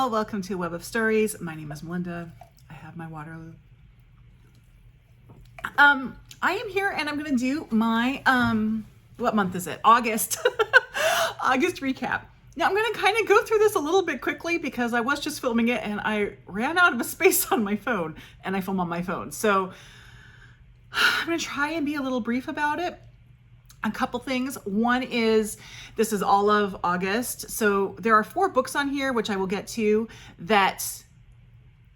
all, welcome to Web of Stories. My name is Melinda. I have my Waterloo. I am here and I'm going to do my, what month is it? August. August recap. Now I'm going to kind of go through this a little bit quickly because I was just filming it and I ran out of a space on my phone and I film on my phone. So I'm going to try and be a little brief about it. A couple things. One is, this is all of August. So there are 4 books on here, which I will get to, that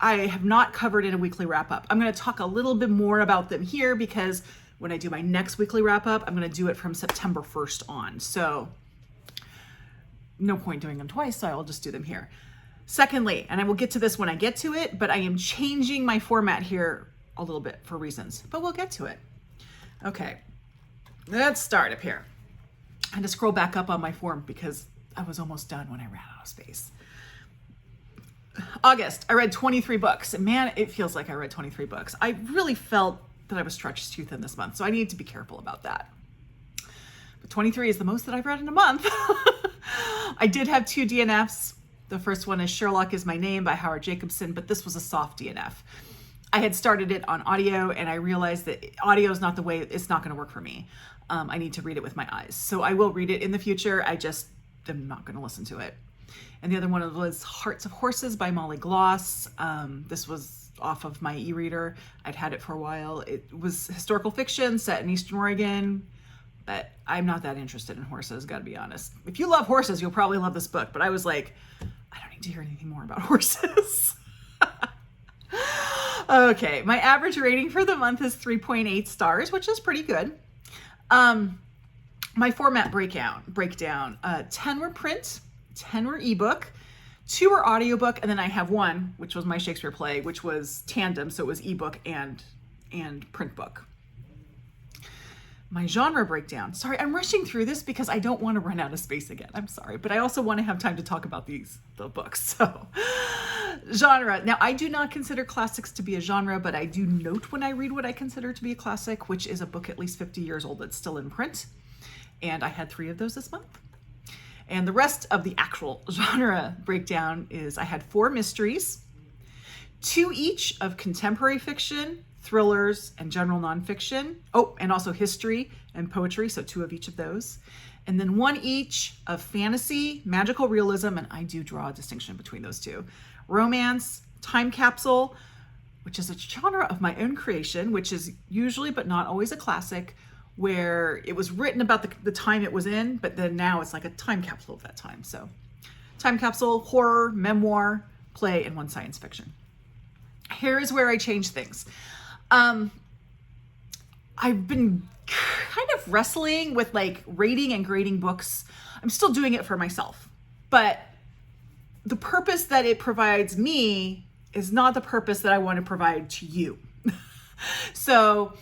I have not covered in a weekly wrap up. I'm going to talk a little bit more about them here because when I do my next weekly wrap up, I'm going to do it from September 1st on. So no point doing them twice, so I'll just do them here. Secondly, and I will get to this when I get to it, but I am changing my format here a little bit for reasons, but we'll get to it. Okay. Let's start up here. I had to scroll back up on my form because I was almost done when I ran out of space. August, I read 23 books. And man, it feels like I read 23 books. I really felt that I was stretched too thin this month, so I need to be careful about that. But 23 is the most that I've read in a month. I did have 2 DNFs. The first one is Shylock is My Name by Howard Jacobson, but this was a soft DNF. I had started it on audio and I realized that audio is not the way, it's not going to work for me. I need to read it with my eyes. So I will read it in the future. I just am not going to listen to it. And the other one was Hearts of Horses by Molly Gloss. This was off of my e-reader. I'd had it for a while. It was historical fiction set in Eastern Oregon, but I'm not that interested in horses, gotta be honest. If you love horses, you'll probably love this book, but I was like, I don't need to hear anything more about horses. Okay, my average rating for the month is 3.8 stars, which is pretty good. My format breakdown, 10 were print, 10 were ebook, 2 were audiobook, and then I have 1, which was my Shakespeare play, which was tandem, so it was ebook and print book. My genre breakdown. Sorry, I'm rushing through this because I don't want to run out of space again. I'm sorry, but I also want to have time to talk about the books. So, genre. Now, I do not consider classics to be a genre, but I do note when I read what I consider to be a classic, which is a book at least 50 years old that's still in print. And I had 3 of those this month. And the rest of the actual genre breakdown is I had 4 mysteries, 2 each of contemporary fiction, thrillers, and general nonfiction. Oh, and also history and poetry, so 2 of each of those. And then 1 each of fantasy, magical realism, and I do draw a distinction between those 2. Romance, time capsule, which is a genre of my own creation, which is usually but not always a classic, where it was written about the time it was in, but then now it's like a time capsule of that time. So time capsule, horror, memoir, play, and 1 science fiction. Here is where I change things. I've been kind of wrestling with like rating and grading books. I'm still doing it for myself, but the purpose that it provides me is not the purpose that I want to provide to you. So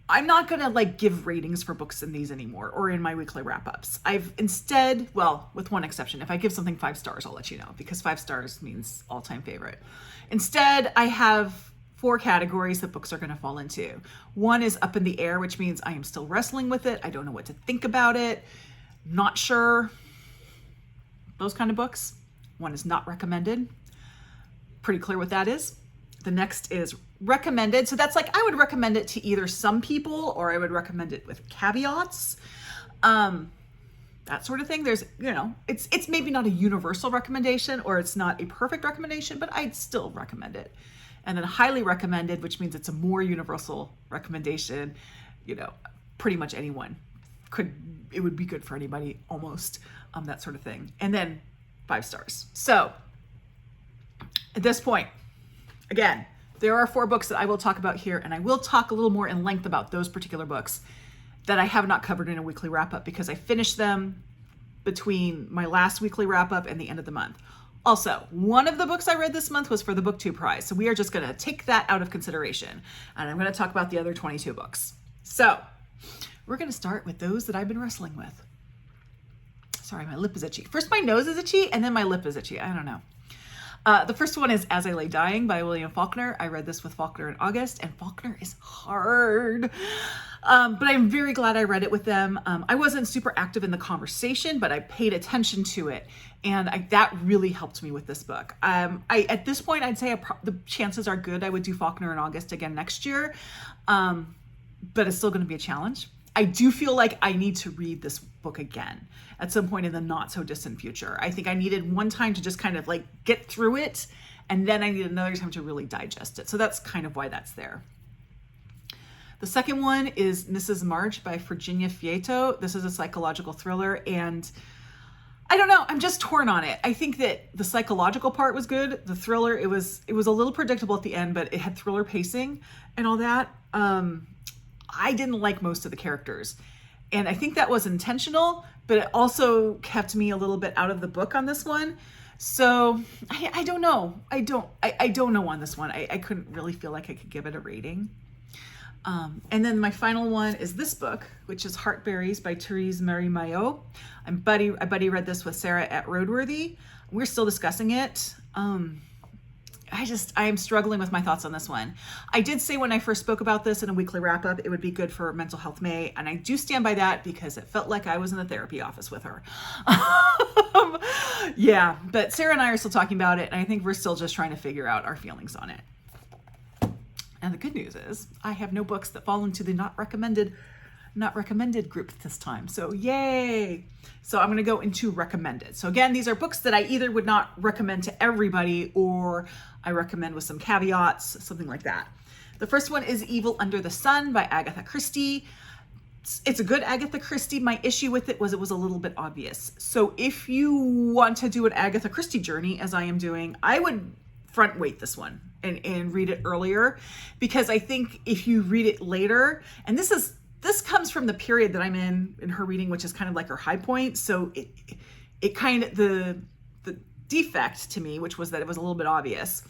I'm not going to like give ratings for books in these anymore or in my weekly wrap-ups. I've instead, well, with 1 exception, if I give something 5 stars, I'll let you know because 5 stars means all-time favorite. Instead, I have 4 categories that books are going to fall into. 1 is up in the air, which means I am still wrestling with it. I don't know what to think about it. Not sure. Those kind of books. 1 is not recommended. Pretty clear what that is. The next is recommended. So that's like, I would recommend it to either some people or I would recommend it with caveats. That sort of thing. There's, it's maybe not a universal recommendation or it's not a perfect recommendation, but I'd still recommend it. And then highly recommended, which means it's a more universal recommendation. Pretty much anyone it would be good for anybody almost, that sort of thing. And then 5 stars. So at this point, again, there are 4 books that I will talk about here, and I will talk a little more in length about those particular books that I have not covered in a weekly wrap-up because I finished them between my last weekly wrap-up and the end of the month. Also, one of the books I read this month was for the BookTube prize, so we are just going to take that out of consideration, and I'm going to talk about the other 22 books. So, we're going to start with those that I've been wrestling with. Sorry, my lip is itchy. First my nose is itchy, and then my lip is itchy. I don't know. The first one is As I Lay Dying by William Faulkner. I read this with Faulkner in August, and Faulkner is hard. But I'm very glad I read it with them. I wasn't super active in the conversation, but I paid attention to it. And that really helped me with this book. At this point, I'd say the chances are good I would do Faulkner in August again next year. But it's still going to be a challenge. I do feel like I need to read this book again at some point in the not so distant future. I think I needed one time to just kind of like get through it, and then I need another time to really digest it. So that's kind of why that's there. The second one is Mrs. March by Virginia Feito. This is a psychological thriller, and I don't know, I'm just torn on it. I think that the psychological part was good. The thriller, it was a little predictable at the end, but it had thriller pacing and all that. I didn't like most of the characters, and I think that was intentional, but it also kept me a little bit out of the book on this one. So I don't know. I don't know on this one. I couldn't really feel like I could give it a rating. And then my final one is this book, which is Heartberries by Terese Mailhot. I read this with Sarah at Roadworthy. We're still discussing it. I am struggling with my thoughts on this one. I did say when I first spoke about this in a weekly wrap up, it would be good for Mental Health May. And I do stand by that because it felt like I was in the therapy office with her. Yeah, but Sarah and I are still talking about it. And I think we're still just trying to figure out our feelings on it. And the good news is I have no books that fall into the not recommended group this time. So yay. So I'm going to go into recommended. So again, these are books that I either would not recommend to everybody or I recommend with some caveats, something like that. The first one is Evil Under the Sun by Agatha Christie. It's a good Agatha Christie. My issue with it was a little bit obvious. So if you want to do an Agatha Christie journey, as I am doing, I would front weight this one and read it earlier, because I think if you read it later, and this comes from the period that I'm in her reading, which is kind of like her high point. So it kind of, the defect to me, which was that it was a little bit obvious,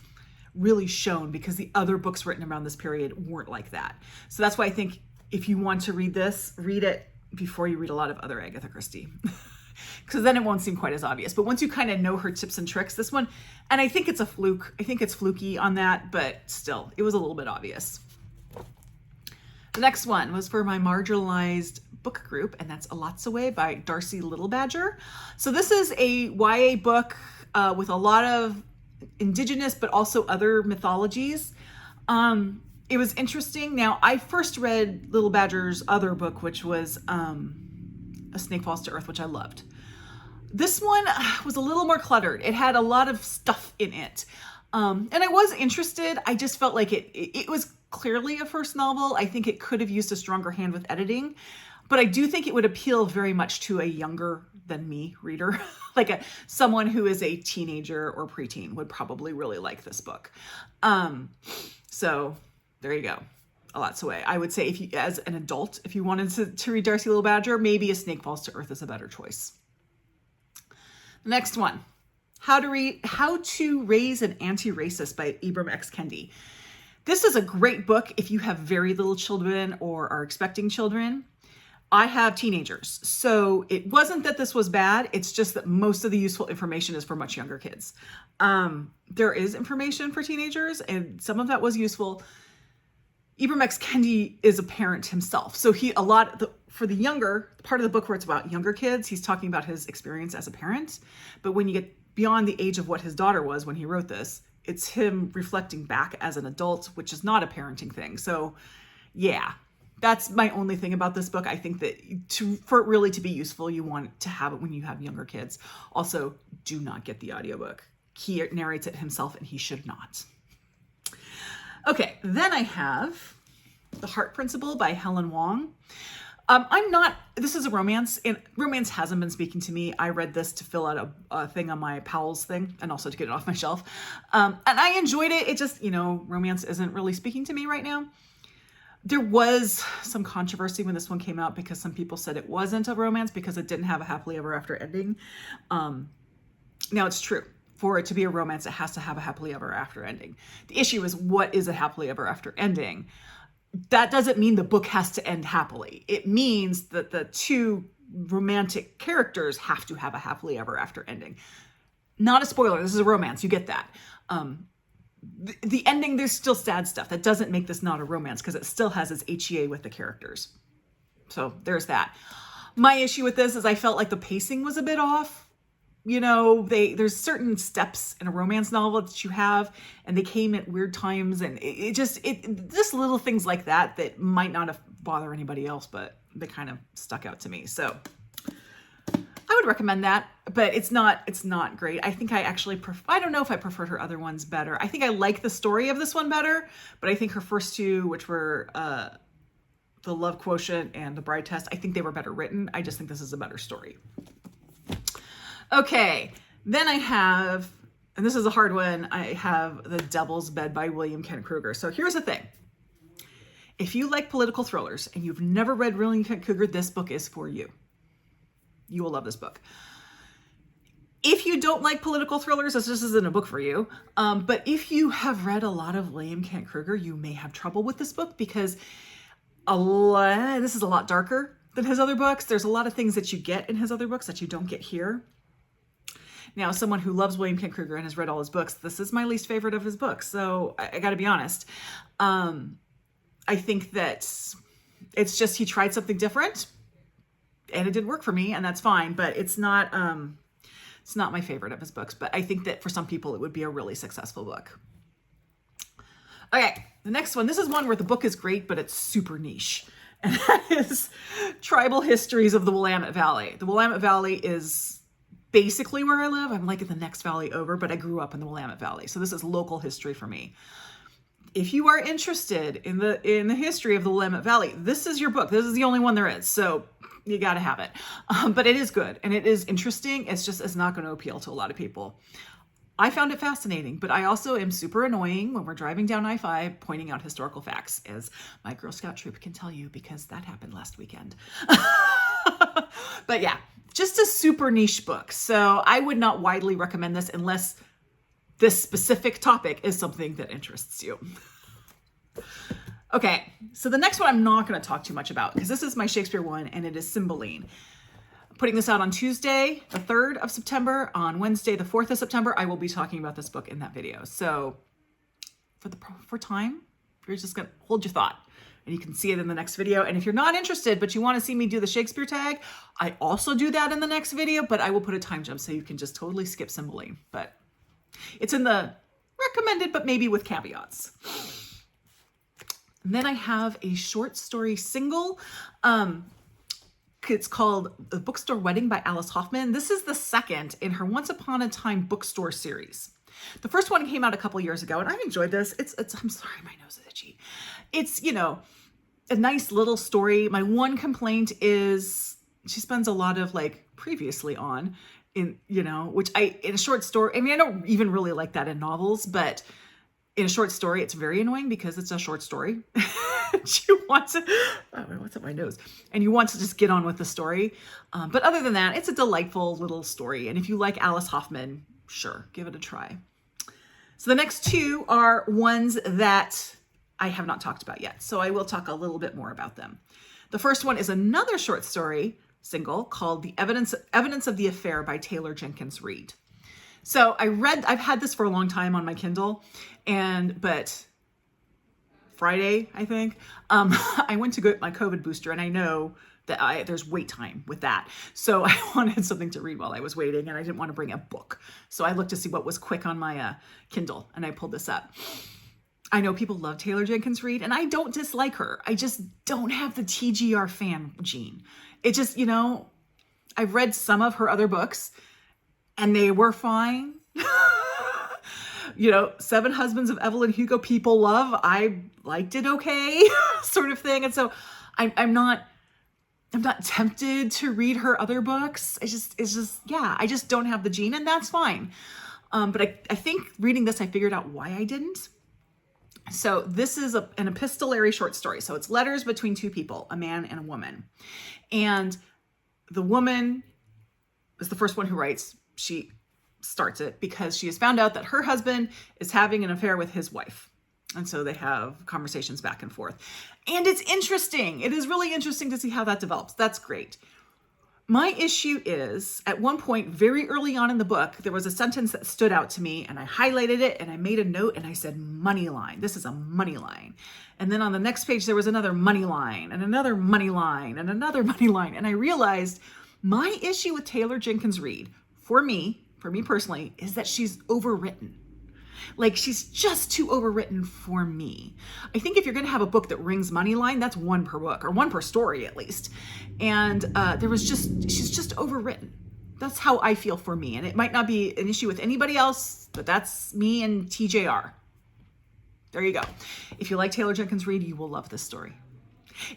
really shown because the other books written around this period weren't like that. So that's why I think if you want to read this, read it before you read a lot of other Agatha Christie, because then it won't seem quite as obvious. But once you kind of know her tips and tricks, this one, and I think it's a fluke. I think it's fluky on that, but still, it was a little bit obvious. The next one was for my marginalized book group, and that's Elatsoe by Darcie Littlebadger. So this is a YA book with a lot of indigenous, but also other mythologies. It was interesting. Now, I first read Littlebadger's other book, which was A Snake Falls to Earth, which I loved. This one was a little more cluttered. It had a lot of stuff in it. And I was interested. I just felt like it was clearly a first novel. I think it could have used a stronger hand with editing, but I do think it would appeal very much to a younger than me reader, like someone who is a teenager or preteen would probably really like this book. So there you go. Elatsoe. I would say if you, as an adult, if you wanted to read Darcie Littlebadger, maybe A Snake Falls to Earth is a better choice. The next one, How to Raise an Antiracist by Ibram X. Kendi. This is a great book if you have very little children or are expecting children. I have teenagers, so it wasn't that this was bad. It's just that most of the useful information is for much younger kids. There is information for teenagers, and some of that was useful. Ibram X. Kendi is a parent himself, so for the younger part of the book where it's about younger kids, he's talking about his experience as a parent. But when you get beyond the age of what his daughter was when he wrote this, it's him reflecting back as an adult, which is not a parenting thing. So yeah, that's my only thing about this book. I think that for it really to be useful, you want to have it when you have younger kids. Also, do not get the audiobook. He narrates it himself and he should not. Okay, then I have The Heart Principle by Helen Hoang. This is a romance, and romance hasn't been speaking to me. I read this to fill out a thing on my Powell's thing and also to get it off my shelf. And I enjoyed it. It just, romance isn't really speaking to me right now. There was some controversy when this one came out because some people said it wasn't a romance because it didn't have a happily ever after ending. Now it's true. For it to be a romance, it has to have a happily ever after ending. The issue is, what is a happily ever after ending? That doesn't mean the book has to end happily. It means that the two romantic characters have to have a happily ever after ending. Not a spoiler. This is a romance. You get that. The ending, there's still sad stuff. That doesn't make this not a romance because it still has its HEA with the characters. So there's that. My issue with this is I felt like the pacing was a bit off. You know, there's certain steps in a romance novel that you have, and they came at weird times, and it just little things like that might not have bothered anybody else, but they kind of stuck out to me. So I would recommend that, but it's not great. I think I actually I don't know if I preferred her other ones better. I think I like the story of this one better, but I think her first two, which were The Love Quotient and The Bride Test, I think they were better written. I just think this is a better story. Okay, then I have, and this is a hard one, I have The Devil's Bed by William Kent Krueger. So here's the thing. If you like political thrillers and you've never read William Kent Krueger, this book is for you. You will love this book. If you don't like political thrillers, this isn't a book for you. But if you have read a lot of William Kent Krueger, you may have trouble with this book because this is a lot darker than his other books. There's a lot of things that you get in his other books that you don't get here. Now, as someone who loves William Kent Krueger and has read all his books, this is my least favorite of his books. So I got to be honest. I think that it's just he tried something different and it didn't work for me, and that's fine. But it's not my favorite of his books. But I think that for some people, it would be a really successful book. Okay, the next one. This is one where the book is great, but it's super niche. And that is Tribal Histories of the Willamette Valley. The Willamette Valley is basically where I live. I'm like in the next valley over, but I grew up in the Willamette Valley. So this is local history for me. If you are interested in the history of the Willamette Valley, this is your book. This is the only one there is. So you got to have it. But it is good and it is interesting. It's not going to appeal to a lot of people. I found it fascinating, but I also am super annoying when we're driving down I-5 pointing out historical facts, as my Girl Scout troop can tell you because that happened last weekend. But yeah, just a super niche book. So I would not widely recommend this unless this specific topic is something that interests you. Okay, so the next one I'm not going to talk too much about because this is my Shakespeare one and it is Cymbeline. Putting this out on Tuesday, the 3rd of September. On Wednesday, the 4th of September, I will be talking about this book in that video. So for time, you're just going to hold your thought and you can see it in the next video. And if you're not interested, but you want to see me do the Shakespeare tag, I also do that in the next video, but I will put a time jump so you can just totally skip Cymbeline. But it's in the recommended, but maybe with caveats. And then I have a short story single. It's called The Bookstore Wedding by Alice Hoffman. This is the second in her Once Upon a Time bookstore series. The first one came out a couple years ago and I enjoyed this. I'm sorry, my nose is itchy. It's, a nice little story. My one complaint is she spends a lot of previously on in a short story. I mean, I don't even really like that in novels, but in a short story, it's very annoying because it's a short story. You want to, what's up my nose? And you want to just get on with the story. But other than that, it's a delightful little story. And if you like Alice Hoffman, sure, give it a try. So the next two are ones that I have not talked about yet. So I will talk a little bit more about them. The first one is another short story single called The Evidence of the Affair by Taylor Jenkins Reid. So I've had this for a long time on my Kindle, but Friday, I think, I went to get my COVID booster and I know that there's wait time with that. So I wanted something to read while I was waiting and I didn't want to bring a book. So I looked to see what was quick on my Kindle and I pulled this up. I know people love Taylor Jenkins Reid and I don't dislike her. I just don't have the TGR fan gene. It just, I've read some of her other books and they were fine. Seven Husbands of Evelyn Hugo people love. I liked it okay, sort of thing. And so I'm not tempted to read her other books. I just don't have the gene and that's fine. But I think reading this, I figured out why I didn't. So this is an epistolary short story. So it's letters between two people, a man and a woman. And the woman is the first one who writes. She starts it because she has found out that her husband is having an affair with his wife. And so they have conversations back and forth. And it's interesting. It is really interesting to see how that develops. That's great. My issue is, at one point, very early on in the book, there was a sentence that stood out to me, and I highlighted it, and I made a note, and I said, money line. This is a money line. And then on the next page, there was another money line, and another money line, and another money line. And I realized my issue with Taylor Jenkins Reid, for me personally, is that she's overwritten. Like, she's just too overwritten for me. I think if you're going to have a book that rings money line, that's one per book, or one per story at least. And she's just overwritten. That's how I feel for me. And it might not be an issue with anybody else, but that's me and TJR. There you go. If you like Taylor Jenkins Reid, you will love this story.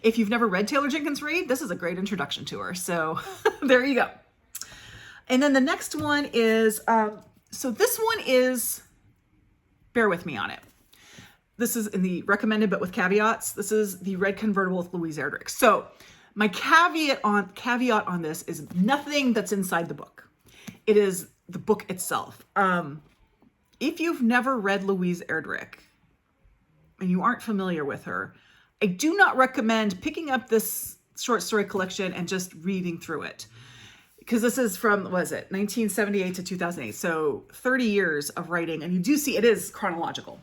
If you've never read Taylor Jenkins Reid, this is a great introduction to her. So there you go. And then the next one is, so this one is, bear with me on it. This is in the recommended, but with caveats. This is the Red Convertible with Louise Erdrich. So my caveat on this is nothing that's inside the book. It is the book itself. If you've never read Louise Erdrich and you aren't familiar with her, I do not recommend picking up this short story collection and just reading through it. Because this is from, 1978 to 2008. So 30 years of writing. And you do see it is chronological.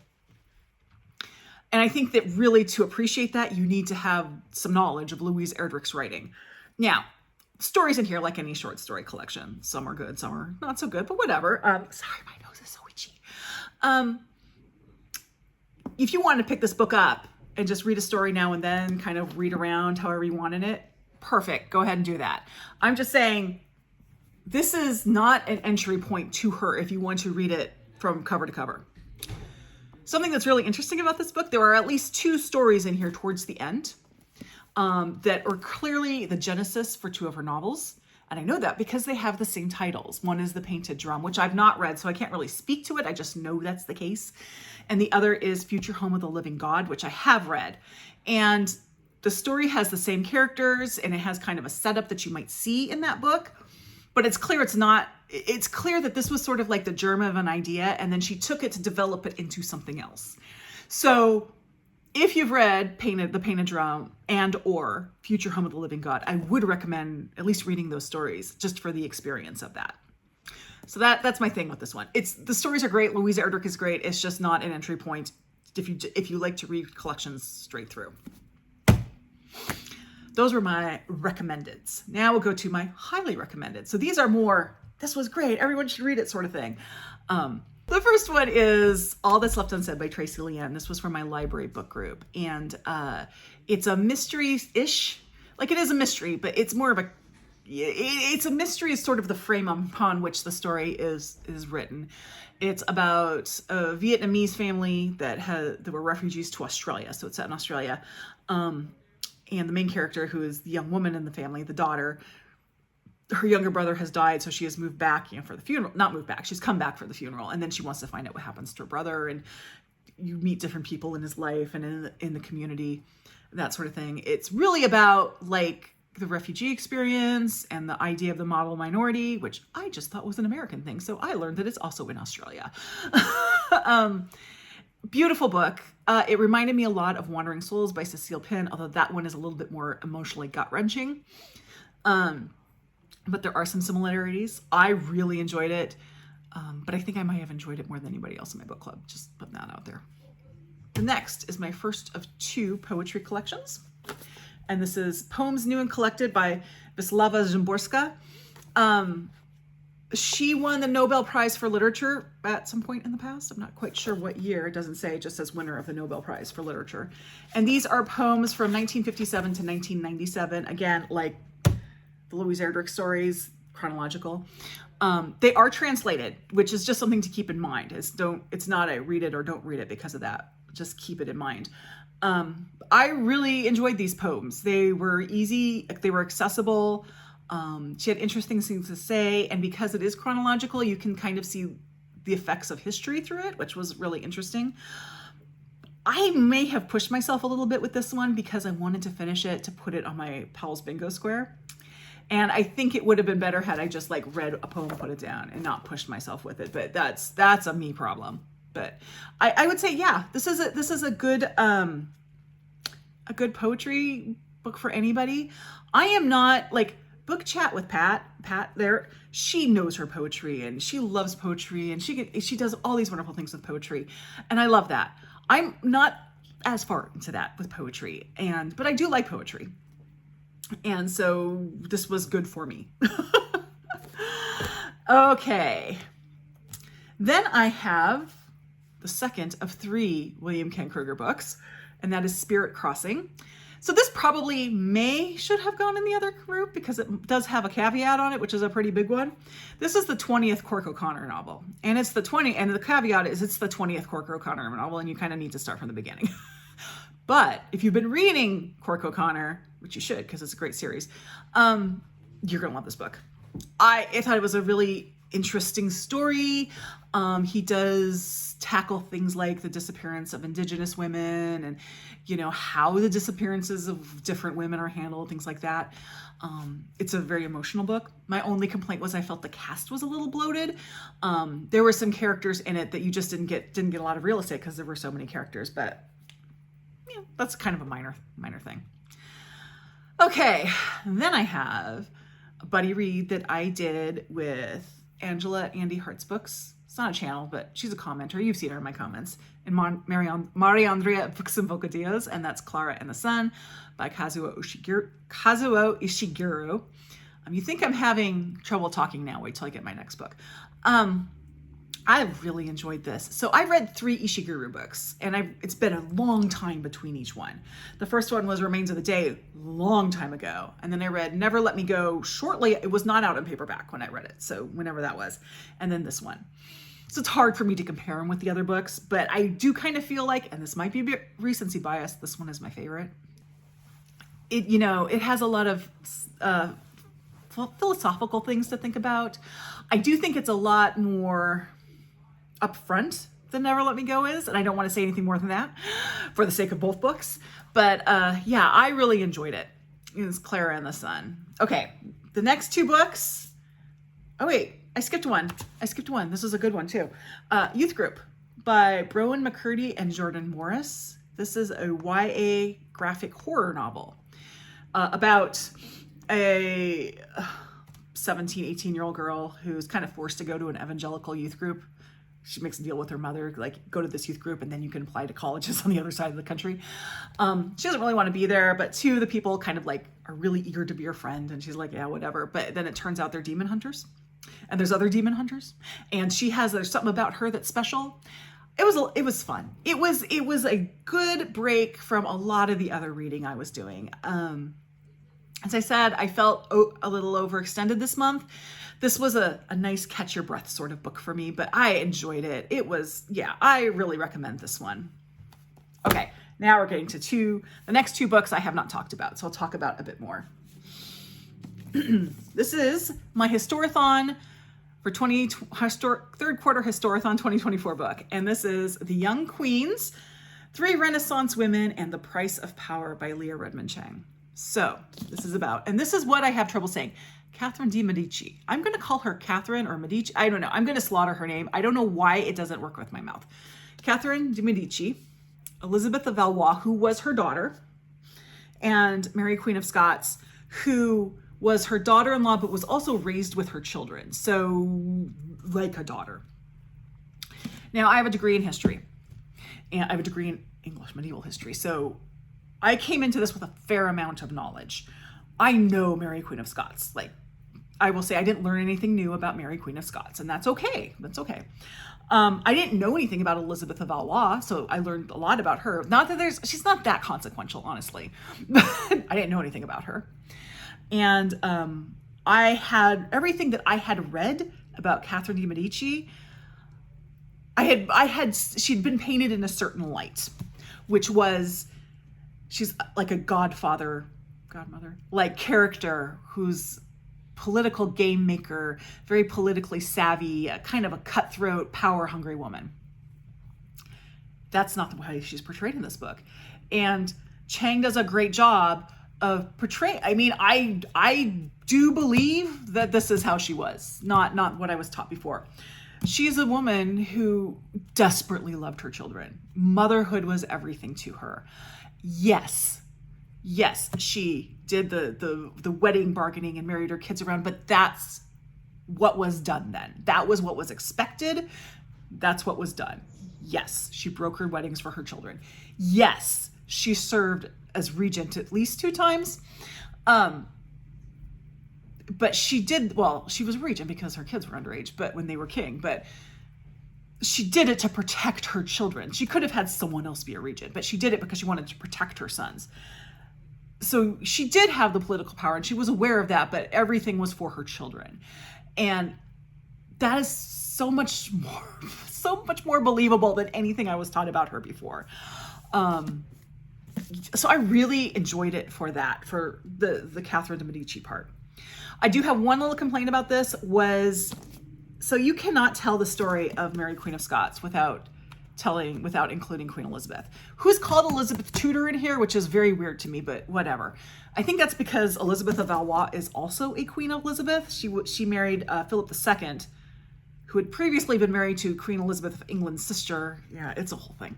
And I think that really to appreciate that, you need to have some knowledge of Louise Erdrich's writing. Now, stories in here, like any short story collection. Some are good, some are not so good, but whatever. Sorry, my nose is so itchy. If you want to pick this book up and just read a story now and then, kind of read around however you want in it, perfect. Go ahead and do that. I'm just saying, this is not an entry point to her if you want to read it from cover to cover. Something that's really interesting about this book, there are at least 2 stories in here towards the end that are clearly the genesis for 2 of her novels. And I know that because they have the same titles. One is The Painted Drum, which I've not read, so I can't really speak to it. I just know that's the case. And the other is Future Home of the Living God, which I have read. And the story has the same characters, and it has kind of a setup that you might see in that book. But it's clear it's clear that this was sort of like the germ of an idea, and then she took it to develop it into something else. So if you've read The Painted Drum and or Future Home of the Living God, I would recommend at least reading those stories just for the experience of that. So that's my thing with this one. The stories are great. Louise Erdrich is great. It's just not an entry point if you like to read collections straight through. Those were my recommendeds. Now we'll go to my highly recommended. So these are more, this was great, everyone should read it sort of thing. The first one is All That's Left Unsaid by Tracey Lien. This was from my library book group. And it's a mystery-ish, like it is a mystery, but it's more of it's a mystery is sort of the frame upon which the story is written. It's about a Vietnamese family that were refugees to Australia. So it's set in Australia. And the main character, who is the young woman in the family, the daughter, her younger brother has died, so she has moved back, for the funeral. Not moved back, she's come back for the funeral, and then she wants to find out what happens to her brother, and you meet different people in his life and in the community, that sort of thing. It's really about like the refugee experience and the idea of the model minority, which I just thought was an American thing, so I learned that it's also in Australia. Beautiful book. It reminded me a lot of Wandering Souls by Cecile Pinn, although that one is a little bit more emotionally gut-wrenching. But there are some similarities. I really enjoyed it, but I think I might have enjoyed it more than anybody else in my book club. Just putting that out there. The next is my first of 2 poetry collections. And this is Poems New and Collected by Wisława Szymborska. She won the Nobel Prize for Literature at some point in the past. I'm not quite sure what year. It doesn't say. It just says winner of the Nobel Prize for Literature. And these are poems from 1957 to 1997. Again, like the Louise Erdrich stories, chronological. They are translated, which is just something to keep in mind. It's not a read it or don't read it because of that. Just keep it in mind. I really enjoyed these poems. They were easy. They were accessible. She had interesting things to say, and because it is chronological, you can kind of see the effects of history through it, which was really interesting. I may have pushed myself a little bit with this one because I wanted to finish it to put it on my Powell's Bingo Square. And I think it would have been better had I just like read a poem, put it down, and not pushed myself with it. But that's a me problem. But I would say, yeah, this is a good poetry book for anybody. I am not like, book chat with Pat there, she knows her poetry and she loves poetry and she does all these wonderful things with poetry. And I love that. I'm not as far into that with poetry, but I do like poetry. And so this was good for me. Okay. Then I have the second of 3 William Kent Krueger books, and that is Spirit Crossing. So this probably should have gone in the other group because it does have a caveat on it, which is a pretty big one. This is the 20th Cork O'Connor novel, and it's the caveat is it's the 20th Cork O'Connor novel, and you kind of need to start from the beginning. But if you've been reading Cork O'Connor, which you should because it's a great series, you're gonna love this book. I thought it was a really interesting story. He does tackle things like the disappearance of Indigenous women and, how the disappearances of different women are handled, things like that. It's a very emotional book. My only complaint was I felt the cast was a little bloated. There were some characters in it that you just didn't get a lot of real estate because there were so many characters, but that's kind of a minor thing. Okay, then I have a buddy read that I did with Angela at Andy Hart's Books. It's not a channel, but she's a commenter. You've seen her in my comments. And Maria Andrea at Books and Bocadillos, and that's Clara and the Sun by Kazuo Ishiguro. You think I'm having trouble talking now? Wait till I get my next book. I really enjoyed this. So I read 3 Ishiguro books, and it's been a long time between each one. The first one was Remains of the Day, long time ago. And then I read Never Let Me Go shortly. It was not out in paperback when I read it, so whenever that was. And then this one. So it's hard for me to compare them with the other books, but I do kind of feel like, and this might be a bit recency bias, this one is my favorite. It has a lot of philosophical things to think about. I do think it's a lot more upfront than Never Let Me Go is, and I don't want to say anything more than that for the sake of both books. But yeah, I really enjoyed it. It was Clara and the Sun. Okay, the next 2 books. Oh wait, I skipped one. This is a good one too. Youth Group by Browan McCurdy and Jordan Morris. This is a YA graphic horror novel about a 17, 18-year-old girl who's kind of forced to go to an evangelical youth group. She makes a deal with her mother, like, go to this youth group and then you can apply to colleges on the other side of the country. She doesn't really want to be there, but 2 of the people kind of like are really eager to be her friend, and she's like, yeah, whatever. But then it turns out they're demon hunters, and there's other demon hunters, and there's something about her that's special. It was fun. It was a good break from a lot of the other reading I was doing. As I said, I felt a little overextended this month. This was a nice catch your breath sort of book for me, but I enjoyed it. I really recommend this one. Okay, now we're getting to the next 2 books I have not talked about, so I'll talk about a bit more. This is my Historathon for third quarter Historathon 2024 book, and this is The Young Queens, 3 Renaissance Women, and the Price of Power by Leah Redmond Chang. So this is about, and this is what I have trouble saying, Catherine de Medici. I'm going to call her Catherine or Medici. I don't know. I'm going to slaughter her name. I don't know why it doesn't work with my mouth. Catherine de Medici, Elizabeth of Valois, who was her daughter, and Mary Queen of Scots, who was her daughter-in-law, but was also raised with her children. So like a daughter. Now I have a degree in history, and I have a degree in English medieval history. So I came into this with a fair amount of knowledge. I know Mary Queen of Scots. Like, I will say I didn't learn anything new about Mary Queen of Scots, and that's okay. That's okay. I didn't know anything about Elizabeth of Valois, so I learned a lot about her. Not that she's not that consequential, honestly, but I didn't know anything about her. And I had everything that I had read about Catherine de Medici. She'd been painted in a certain light, which was, she's like a godmother, like character who's political game maker, very politically savvy, kind of a cutthroat, power-hungry woman. That's not the way she's portrayed in this book. And Chang does a great job of portraying, I do believe that this is how she was, not what I was taught before. She's a woman who desperately loved her children. Motherhood was everything to her. Yes, Yes, she did the wedding bargaining and married her kids around, but that's what was done then. That was what was expected. That's what was done. Yes, she brokered weddings for her children. Yes, she served as regent at least 2 times. But she did, well, she was regent because her kids were underage, but when they were king, but she did it to protect her children. She could have had someone else be a regent, but she did it because she wanted to protect her sons. So she did have the political power and she was aware of that, but everything was for her children. And that is so much more believable than anything I was taught about her before. So I really enjoyed it for that, for the Catherine de Medici part. I do have one little complaint about this so you cannot tell the story of Mary Queen of Scots without including Queen Elizabeth, who's called Elizabeth Tudor in here, which is very weird to me, but whatever. I think that's because Elizabeth of Valois is also a Queen Elizabeth. She married Philip II, who had previously been married to Queen Elizabeth of England's sister. Yeah, it's a whole thing.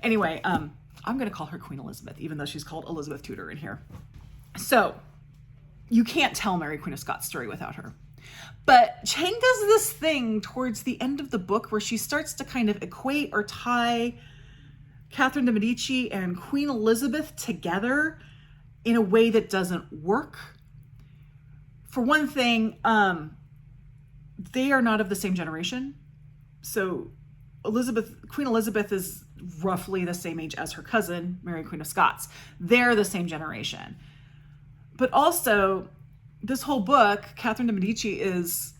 Anyway, I'm going to call her Queen Elizabeth, even though she's called Elizabeth Tudor in here. So you can't tell Mary Queen of Scots' story without her. But Chang does this thing towards the end of the book where she starts to kind of equate or tie Catherine de Medici and Queen Elizabeth together in a way that doesn't work. For one thing, they are not of the same generation. So Queen Elizabeth is roughly the same age as her cousin, Mary Queen of Scots. They're the same generation. But also, this whole book, Catherine de Medici is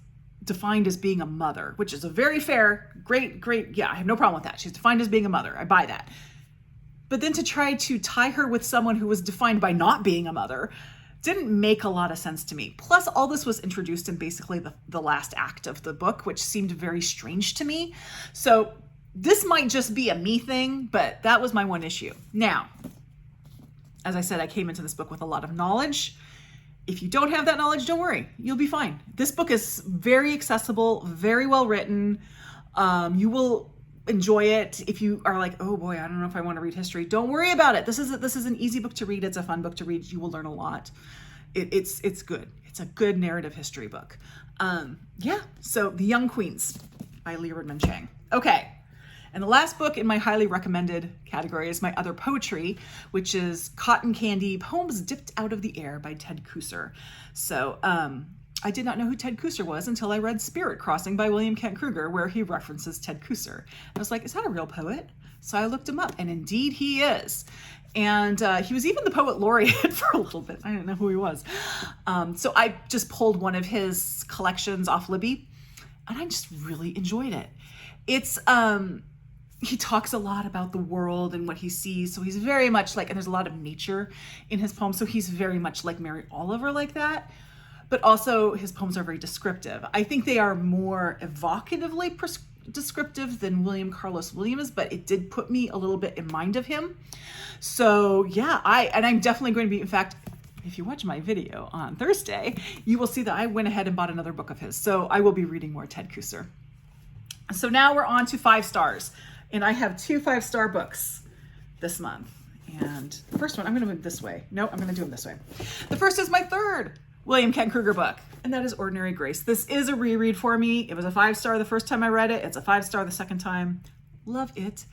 defined as being a mother, which is a very fair, great, yeah, I have no problem with that. She's defined as being a mother. I buy that. But then to try to tie her with someone who was defined by not being a mother didn't make a lot of sense to me. Plus, all this was introduced in basically the last act of the book, which seemed very strange to me. So this might just be a me thing, but that was my one issue. Now, as I said, I came into this book with a lot of knowledge. If you don't have that knowledge, don't worry, you'll be fine. This book is very accessible, very well written. You will enjoy it. If you are like, oh boy, I don't know if I want to read history, don't worry about it. This is an easy book to read. It's a fun book to read. You will learn a lot. It's good. It's a good narrative history book. Yeah, so The Young Queens by Lee Erdrich Chang. Okay. And the last book in my highly recommended category is my other poetry, which is Cotton Candy, Poems Dipped Out of the Air by Ted Kooser. So I did not know who Ted Kooser was until I read Spirit Crossing by William Kent Krueger, where he references Ted Kooser. I was like, is that a real poet? So I looked him up, and indeed he is. And he was even the poet laureate for a little bit. I didn't know who he was. So I just pulled one of his collections off Libby, and I just really enjoyed it. It's... he talks a lot about the world and what he sees. So he's very much like, and there's a lot of nature in his poems. So he's very much like Mary Oliver like that. But also his poems are very descriptive. I think they are more evocatively descriptive than William Carlos Williams, but it did put me a little bit in mind of him. So yeah, I'm definitely going to be, in fact, if you watch my video on Thursday, you will see that I went ahead and bought another book of his. So I will be reading more Ted Kooser. So now we're on to 5 stars. And I have 2 5-star books this month. And the first one, I'm going to move this way. No, I'm going to do them this way. The first is my 3rd William Kent Krueger book, and that is Ordinary Grace. This is a reread for me. It was a 5-star the first time I read it. It's a 5-star the second time. Love it.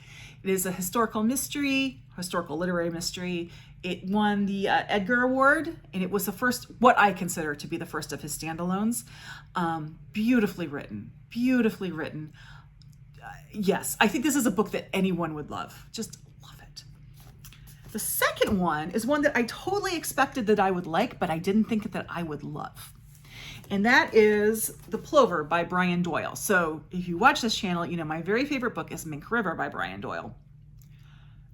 It is a historical literary mystery. It won the Edgar Award, and it was the first, what I consider to be the first of his standalones. Beautifully written. Yes, I think this is a book that anyone would love. Just love it. The second one is one that I totally expected that I would like, but I didn't think that I would love. And that is The Plover by Brian Doyle. So if you watch this channel, you know my very favorite book is Mink River by Brian Doyle.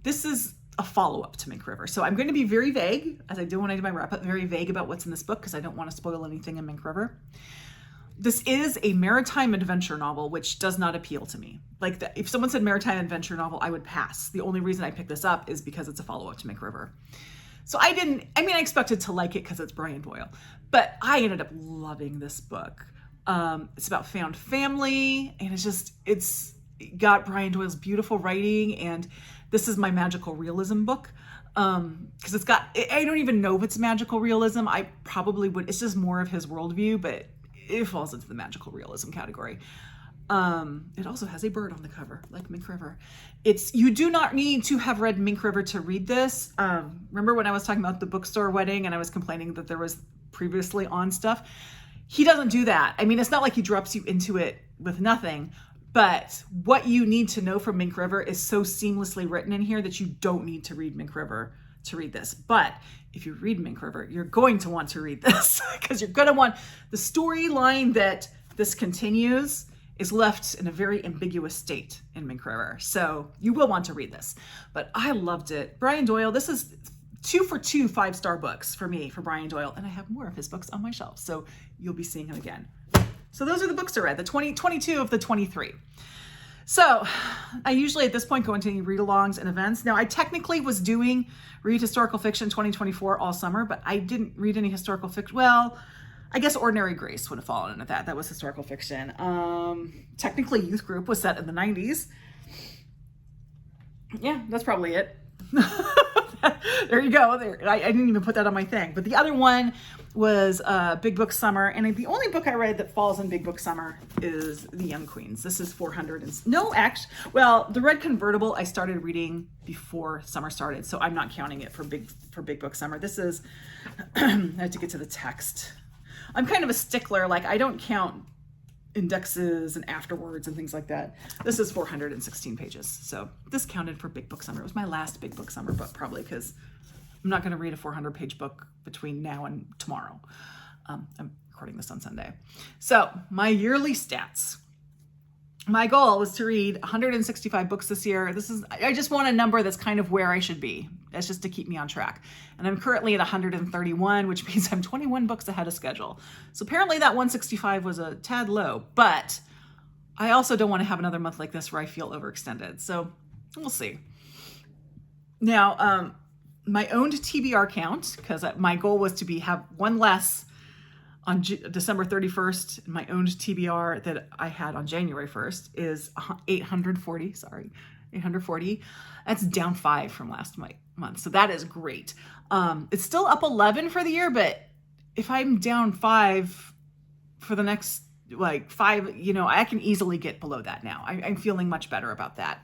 This is a follow-up to Mink River. So I'm going to be very vague, as I do when I do my wrap-up, very vague about what's in this book because I don't want to spoil anything in Mink River. This is a maritime adventure novel, which does not appeal to me. Like, if someone said maritime adventure novel, I would pass. The only reason I picked this up is because it's a follow-up to Mink River. So I expected to like it because it's Brian Doyle, but I ended up loving this book. It's about found family, and it's got Brian Doyle's beautiful writing, and this is my magical realism book. Because I don't even know if it's magical realism. I probably would, it's just more of his worldview, but it falls into the magical realism category. It also has a bird on the cover, like Mink River. You do not need to have read Mink River to read this. Remember when I was talking about the bookstore wedding and I was complaining that there was previously on stuff? He doesn't do that. I mean, it's not like he drops you into it with nothing, but what you need to know from Mink River is so seamlessly written in here that you don't need to read Mink River to read this. But if you read Mink River, you're going to want to read this because you're going to want the storyline that this continues is left in a very ambiguous state in Mink River. So you will want to read this. But I loved it. Brian Doyle, this is 2 for 2 5-star books for me, for Brian Doyle. And I have more of his books on my shelf. So you'll be seeing him again. So those are the books I read, the 22 of the 23. So I usually at this point go into any read-alongs and events. Now I technically was doing Read Historical Fiction 2024 all summer, but I didn't read any historical fiction. Well, I guess Ordinary Grace would have fallen into that. That was historical fiction. Technically Youth Group was set in the 90s. Yeah, that's probably it. There you go. I didn't even put that on my thing. But the other one was Big Book Summer. And the only book I read that falls in Big Book Summer is The Young Queens. This is 400. The Red Convertible I started reading before summer started. So I'm not counting it for Big Book Summer. This is, I have to get to the text. I'm kind of a stickler. Like I don't count indexes and afterwards and things like that. This is 416 pages. So this counted for Big Book Summer. It was my last Big Book Summer book, probably because I'm not going to read a 400-page book between now and tomorrow. I'm recording this on Sunday. So my yearly stats. My goal was to read 165 books this year. I just want a number that's kind of where I should be. That's just to keep me on track. And I'm currently at 131, which means I'm 21 books ahead of schedule. So apparently that 165 was a tad low, but I also don't want to have another month like this where I feel overextended. So we'll see. Now, my owned TBR count, because my goal was to have one less on December 31st, my owned TBR that I had on January 1st is 840, 840. That's down 5 from last month. So that is great. It's still up 11 for the year, but if I'm down 5 for the next 5, I can easily get below that now. I'm feeling much better about that.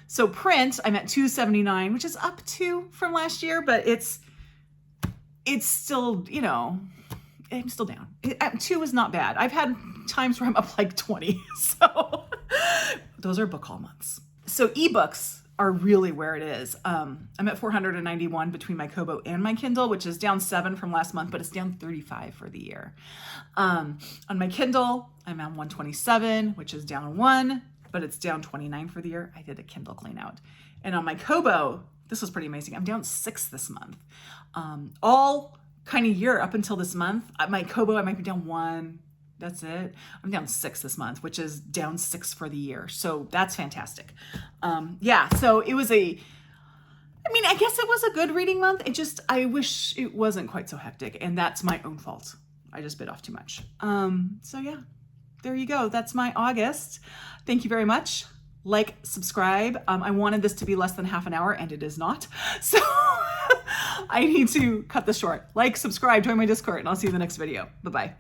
So print, I'm at 279, which is up 2 from last year, but it's still, I'm still down. 2 is not bad. I've had times where I'm up 20. So those are book haul months. So ebooks are really where it is. I'm at 491 between my Kobo and my Kindle, which is down 7 from last month, but it's down 35 for the year. On my Kindle, I'm on 127, which is down 1, but it's down 29 for the year. I did a Kindle clean out. And on my Kobo, this was pretty amazing. I'm down 6 this month. All kind of year up until this month, my Kobo, I might be down 1. That's it. I'm down 6 this month, which is down 6 for the year. So that's fantastic. So it was I guess it was a good reading month. I wish it wasn't quite so hectic, and that's my own fault. I just bit off too much. There you go. That's my August. Thank you very much. Like, subscribe. I wanted this to be less than half an hour, and it is not. So I need to cut this short. Like, subscribe, join my Discord, and I'll see you in the next video. Bye-bye.